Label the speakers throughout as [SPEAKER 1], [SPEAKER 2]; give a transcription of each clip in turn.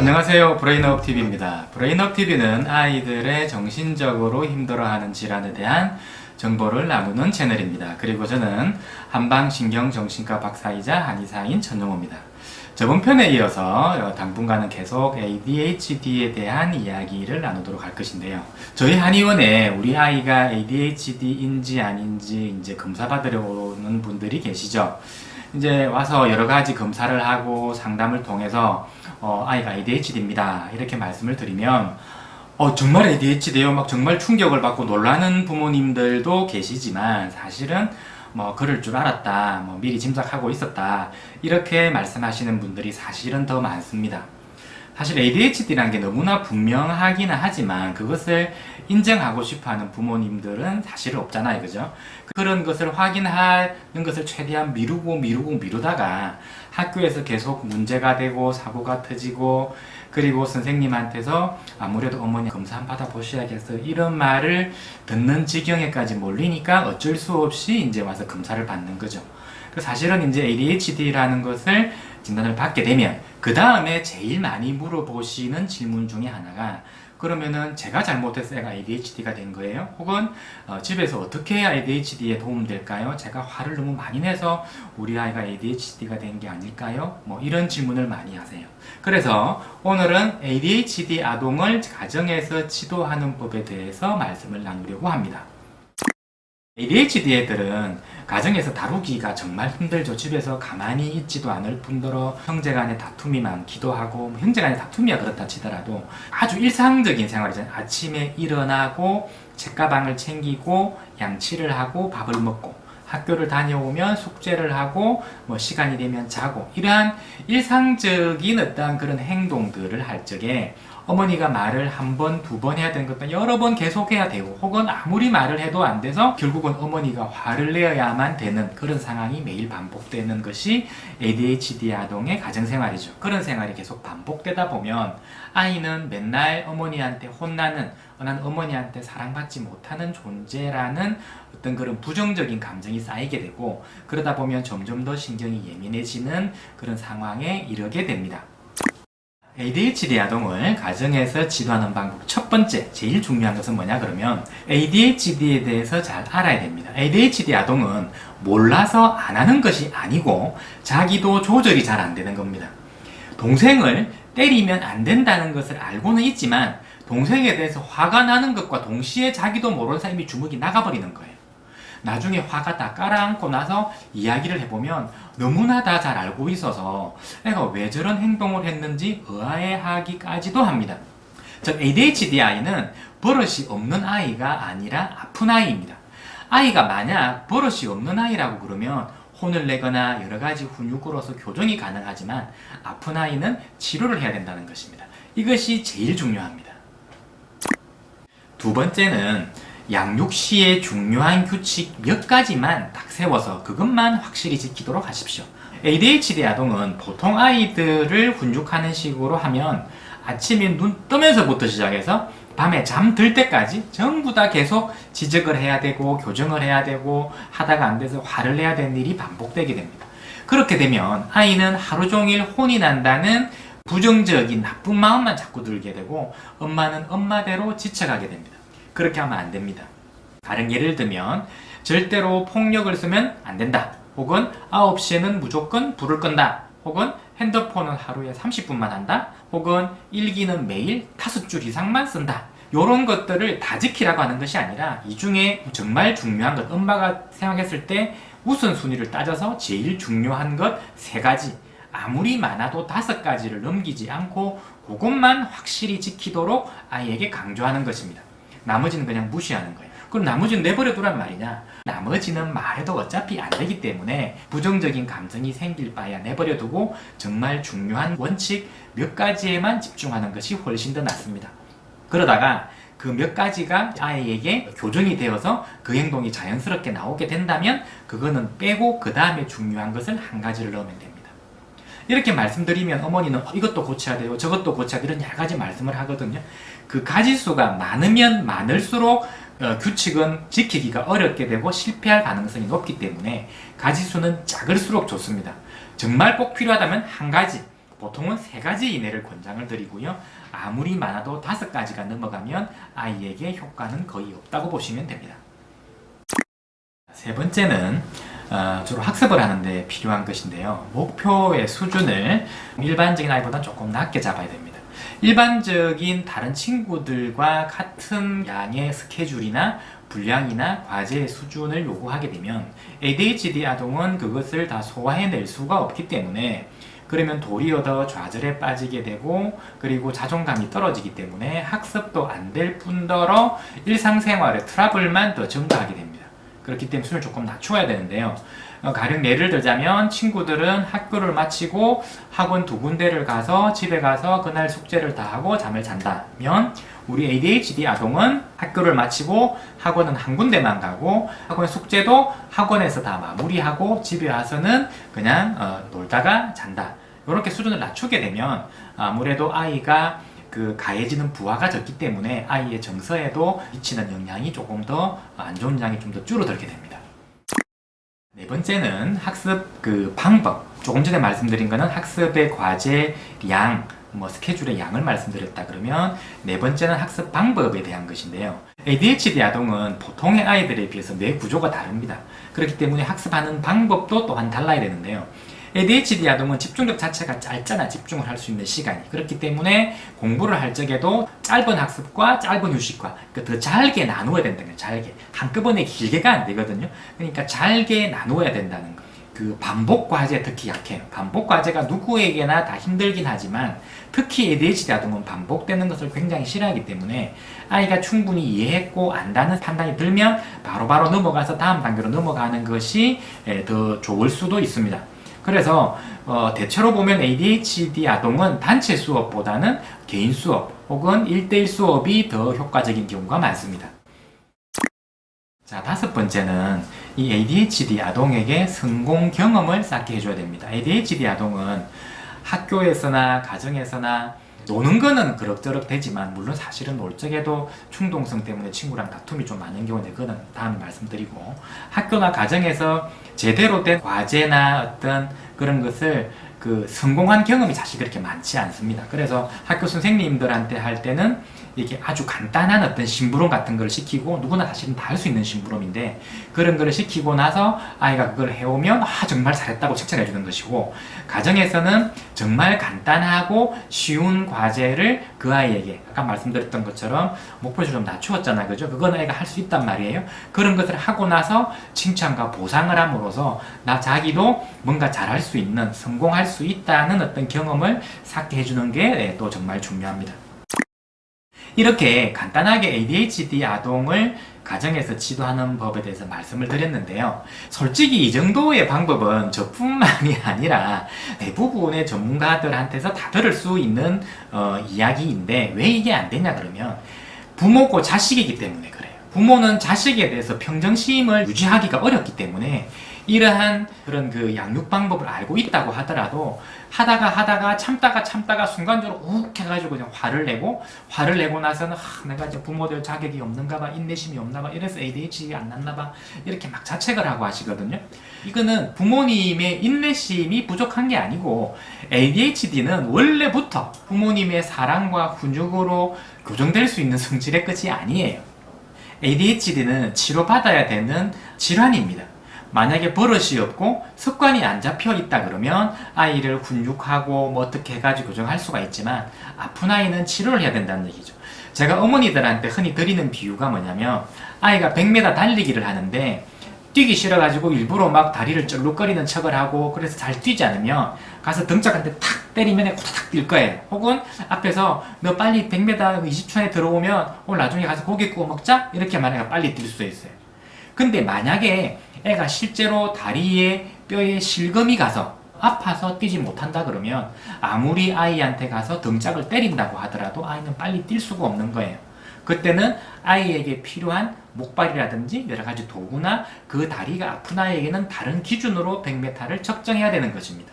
[SPEAKER 1] 안녕하세요. 브레인업TV입니다. 브레인업TV는 아이들의 정신적으로 힘들어하는 질환에 대한 정보를 나누는 채널입니다. 그리고 저는 한방신경정신과 박사이자 한의사인 전용호입니다. 저번 편에 이어서 당분간은 계속 ADHD에 대한 이야기를 나누도록 할 것인데요. 저희 한의원에 우리 아이가 ADHD인지 아닌지 이제 검사받으러 오는 분들이 계시죠. 이제 와서 여러 가지 검사를 하고 상담을 통해서 아이가 ADHD입니다. 이렇게 말씀을 드리면 정말 ADHD예요? 막 정말 충격을 받고 놀라는 부모님들도 계시지만 사실은 그럴 줄 알았다. 미리 짐작하고 있었다. 이렇게 말씀하시는 분들이 사실은 더 많습니다. 사실 ADHD라는 게 너무나 분명하기는 하지만 그것을 인정하고 싶어 하는 부모님들은 사실은 없잖아요. 그죠? 그런 것을 확인하는 것을 최대한 미루다가 학교에서 계속 문제가 되고 사고가 터지고 그리고 선생님한테서 아무래도 어머니 검사 한번 받아보셔야겠어요. 이런 말을 듣는 지경에까지 몰리니까 어쩔 수 없이 이제 와서 검사를 받는 거죠. 사실은 이제 ADHD라는 것을 진단을 받게 되면 그 다음에 제일 많이 물어보시는 질문 중에 하나가 그러면은 제가 잘못해서 애가 ADHD가 된 거예요? 혹은 집에서 어떻게 해야 ADHD에 도움될까요? 제가 화를 너무 많이 내서 우리 아이가 ADHD가 된 게 아닐까요? 이런 질문을 많이 하세요. 그래서 오늘은 ADHD 아동을 가정에서 치료하는 법에 대해서 말씀을 나누려고 합니다. ADHD 애들은 가정에서 다루기가 정말 힘들죠. 집에서 가만히 있지도 않을 뿐더러 형제간의 다툼이 많기도 하고 형제간의 다툼이야 그렇다 치더라도 아주 일상적인 생활이잖아요. 아침에 일어나고 책가방을 챙기고 양치를 하고 밥을 먹고 학교를 다녀오면 숙제를 하고 시간이 되면 자고 이러한 일상적인 어떤 그런 행동들을 할 적에 어머니가 말을 한 번, 두 번 해야 되는 것도 여러 번 계속해야 되고 혹은 아무리 말을 해도 안 돼서 결국은 어머니가 화를 내어야만 되는 그런 상황이 매일 반복되는 것이 ADHD 아동의 가정생활이죠. 그런 생활이 계속 반복되다 보면 아이는 맨날 어머니한테 혼나는 난 어머니한테 사랑받지 못하는 존재라는 어떤 그런 부정적인 감정이 쌓이게 되고 그러다 보면 점점 더 신경이 예민해지는 그런 상황에 이르게 됩니다. ADHD 아동을 가정에서 치료하는 방법 첫 번째, 제일 중요한 것은 뭐냐 그러면 ADHD에 대해서 잘 알아야 됩니다. ADHD 아동은 몰라서 안 하는 것이 아니고 자기도 조절이 잘 안 되는 겁니다. 동생을 때리면 안 된다는 것을 알고는 있지만 동생에 대해서 화가 나는 것과 동시에 자기도 모르는 사람이 주먹이 나가버리는 거예요. 나중에 화가 다 깔아앉고 나서 이야기를 해보면 너무나 다 잘 알고 있어서 애가 왜 저런 행동을 했는지 의아해하기까지도 합니다. 즉 ADHD 아이는 버릇이 없는 아이가 아니라 아픈 아이입니다. 아이가 만약 버릇이 없는 아이라고 그러면 혼을 내거나 여러 가지 훈육으로서 교정이 가능하지만 아픈 아이는 치료를 해야 된다는 것입니다. 이것이 제일 중요합니다. 두 번째는 양육 시에 중요한 규칙 몇 가지만 딱 세워서 그것만 확실히 지키도록 하십시오. ADHD 아동은 보통 아이들을 훈육하는 식으로 하면 아침에 눈 뜨면서부터 시작해서 밤에 잠들 때까지 전부 다 계속 지적을 해야 되고 교정을 해야 되고 하다가 안 돼서 화를 내야 되는 일이 반복되게 됩니다. 그렇게 되면 아이는 하루 종일 혼이 난다는 부정적인 나쁜 마음만 자꾸 들게 되고 엄마는 엄마대로 지쳐가게 됩니다. 그렇게 하면 안 됩니다. 다른 예를 들면 절대로 폭력을 쓰면 안 된다. 혹은 9시에는 무조건 불을 끈다. 혹은 핸드폰은 하루에 30분만 한다. 혹은 일기는 매일 5줄 이상만 쓴다. 이런 것들을 다 지키라고 하는 것이 아니라 이 중에 정말 중요한 것, 엄마가 생각했을 때 우선순위를 따져서 제일 중요한 것 3가지, 아무리 많아도 5가지를 넘기지 않고 그것만 확실히 지키도록 아이에게 강조하는 것입니다. 나머지는 그냥 무시하는 거예요. 그럼 나머지는 내버려 두란 말이냐? 나머지는 말해도 어차피 안 되기 때문에 부정적인 감정이 생길 바야 내버려 두고 정말 중요한 원칙 몇 가지에만 집중하는 것이 훨씬 더 낫습니다. 그러다가 그 몇 가지가 아이에게 교정이 되어서 그 행동이 자연스럽게 나오게 된다면 그거는 빼고 그 다음에 중요한 것을 한 가지를 넣으면 됩니다. 이렇게 말씀드리면 어머니는 이것도 고쳐야 돼요, 저것도 고쳐야 돼요, 이런 여러 가지 말씀을 하거든요. 그 가지수가 많으면 많을수록 규칙은 지키기가 어렵게 되고 실패할 가능성이 높기 때문에 가지수는 작을수록 좋습니다. 정말 꼭 필요하다면 한 가지 보통은 3가지 이내를 권장을 드리고요. 아무리 많아도 5가지가 넘어가면 아이에게 효과는 거의 없다고 보시면 됩니다. 세 번째는 주로 학습을 하는데 필요한 것인데요. 목표의 수준을 일반적인 아이보다 조금 낮게 잡아야 됩니다. 일반적인 다른 친구들과 같은 양의 스케줄이나 분량이나 과제의 수준을 요구하게 되면 ADHD 아동은 그것을 다 소화해낼 수가 없기 때문에, 그러면 도리어 더 좌절에 빠지게 되고, 그리고 자존감이 떨어지기 때문에 학습도 안 될 뿐더러 일상생활의 트러블만 더 증가하게 됩니다. 그렇기 때문에 수준을 조금 낮춰야 되는데요. 가령 예를 들자면 친구들은 학교를 마치고 학원 2군데를 가서 집에 가서 그날 숙제를 다 하고 잠을 잔다면, 우리 ADHD 아동은 학교를 마치고 학원은 1군데만 가고 학원 숙제도 학원에서 다 마무리하고 집에 와서는 그냥 놀다가 잔다. 이렇게 수준을 낮추게 되면 아무래도 아이가 가해지는 부하가 적기 때문에 아이의 정서에도 미치는 영향이 조금 더 안 좋은 양이 좀 더 줄어들게 됩니다. 네 번째는 학습 방법. 조금 전에 말씀드린 거는 학습의 과제량, 스케줄의 양을 말씀드렸다 그러면, 네 번째는 학습 방법에 대한 것인데요. ADHD 아동은 보통의 아이들에 비해서 뇌 구조가 다릅니다. 그렇기 때문에 학습하는 방법도 또한 달라야 되는데요. ADHD 아동은 집중력 자체가 짧잖아. 집중을 할 수 있는 시간이. 그렇기 때문에 공부를 할 적에도 짧은 학습과 짧은 휴식과 더 잘게 나누어야 된다는 거예요. 잘게. 한꺼번에 길게가 안 되거든요. 그러니까 잘게 나누어야 된다는 거. 반복 과제 특히 약해요. 반복 과제가 누구에게나 다 힘들긴 하지만 특히 ADHD 아동은 반복되는 것을 굉장히 싫어하기 때문에 아이가 충분히 이해했고 안다는 판단이 들면 바로바로 넘어가서 다음 단계로 넘어가는 것이 더 좋을 수도 있습니다. 그래서 대체로 보면 ADHD 아동은 단체 수업보다는 개인 수업 혹은 1대1 수업이 더 효과적인 경우가 많습니다. 자, 5번째는 이 ADHD 아동에게 성공 경험을 쌓게 해줘야 됩니다. ADHD 아동은 학교에서나 가정에서나 노는 거는 그럭저럭 되지만, 물론 사실은 놀 적에도 충동성 때문에 친구랑 다툼이 좀 많은 경우는 그거는 다음에 말씀드리고, 학교나 가정에서 제대로 된 과제나 어떤 그런 것을 성공한 경험이 사실 그렇게 많지 않습니다. 그래서 학교 선생님들한테 할 때는 이게 아주 간단한 어떤 심부름 같은 걸 시키고, 누구나 사실은 다 할 수 있는 심부름인데 그런 걸 시키고 나서 아이가 그걸 해오면 정말 잘했다고 칭찬해 주는 것이고, 가정에서는 정말 간단하고 쉬운 과제를 그 아이에게, 아까 말씀드렸던 것처럼 목표를 좀 낮추었잖아요. 그죠? 그건 아이가 할 수 있단 말이에요. 그런 것을 하고 나서 칭찬과 보상을 함으로써 자기도 뭔가 잘할 수 있는, 성공할 수 있다는 어떤 경험을 쌓게 해주는 게 또 정말 중요합니다. 이렇게 간단하게 ADHD 아동을 가정에서 지도하는 법에 대해서 말씀을 드렸는데요. 솔직히 이 정도의 방법은 저뿐만이 아니라 대부분의 전문가들한테서 다 들을 수 있는 이야기인데, 왜 이게 안 되냐 그러면 부모고 자식이기 때문에 그래요. 부모는 자식에 대해서 평정심을 유지하기가 어렵기 때문에 이러한 그런 양육 방법을 알고 있다고 하더라도 하다가 참다가 순간적으로 욱 해가지고 그냥 화를 내고 나서는 내가 이제 부모들 자격이 없는가 봐, 인내심이 없나 봐, 이래서 ADHD 안 났나 봐, 이렇게 막 자책을 하고 하시거든요. 이거는 부모님의 인내심이 부족한 게 아니고, ADHD는 원래부터 부모님의 사랑과 훈육으로 교정될 수 있는 성질의 끝이 아니에요. ADHD는 치료받아야 되는 질환입니다. 만약에 버릇이 없고 습관이 안 잡혀 있다 그러면 아이를 훈육하고 어떻게 해가지고 교정할 수가 있지만, 아픈 아이는 치료를 해야 된다는 얘기죠. 제가 어머니들한테 흔히 드리는 비유가 뭐냐면, 아이가 100m 달리기를 하는데 뛰기 싫어가지고 일부러 막 다리를 쩔룩거리는 척을 하고, 그래서 잘 뛰지 않으면 가서 등짝한테 탁 때리면 후다닥 뛸 거예요. 혹은 앞에서 너 빨리 100m 20초 안에 들어오면 오늘 나중에 가서 고기 구워 먹자, 이렇게 말해가 빨리 뛸 수도 있어요. 근데 만약에 애가 실제로 다리에 뼈에 실금이 가서 아파서 뛰지 못한다 그러면 아무리 아이한테 가서 등짝을 때린다고 하더라도 아이는 빨리 뛸 수가 없는 거예요. 그때는 아이에게 필요한 목발이라든지 여러 가지 도구나 그 다리가 아픈 아이에게는 다른 기준으로 100m를 측정해야 되는 것입니다.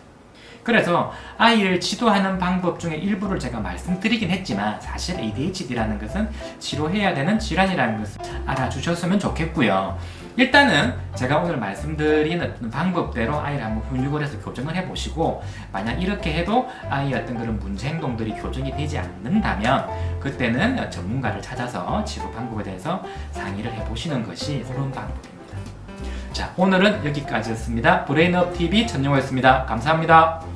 [SPEAKER 1] 그래서 아이를 지도하는 방법 중에 일부를 제가 말씀드리긴 했지만, 사실 ADHD라는 것은 치료해야 되는 질환이라는 것을 알아주셨으면 좋겠고요. 일단은 제가 오늘 말씀드리는 방법대로 아이를 한번 훈육을 해서 교정을 해보시고, 만약 이렇게 해도 아이의 어떤 그런 문제 행동들이 교정이 되지 않는다면 그때는 전문가를 찾아서 치료 방법에 대해서 상의를 해보시는 것이 옳은 방법입니다. 자, 오늘은 여기까지였습니다. 브레인업 TV 전용호였습니다. 감사합니다.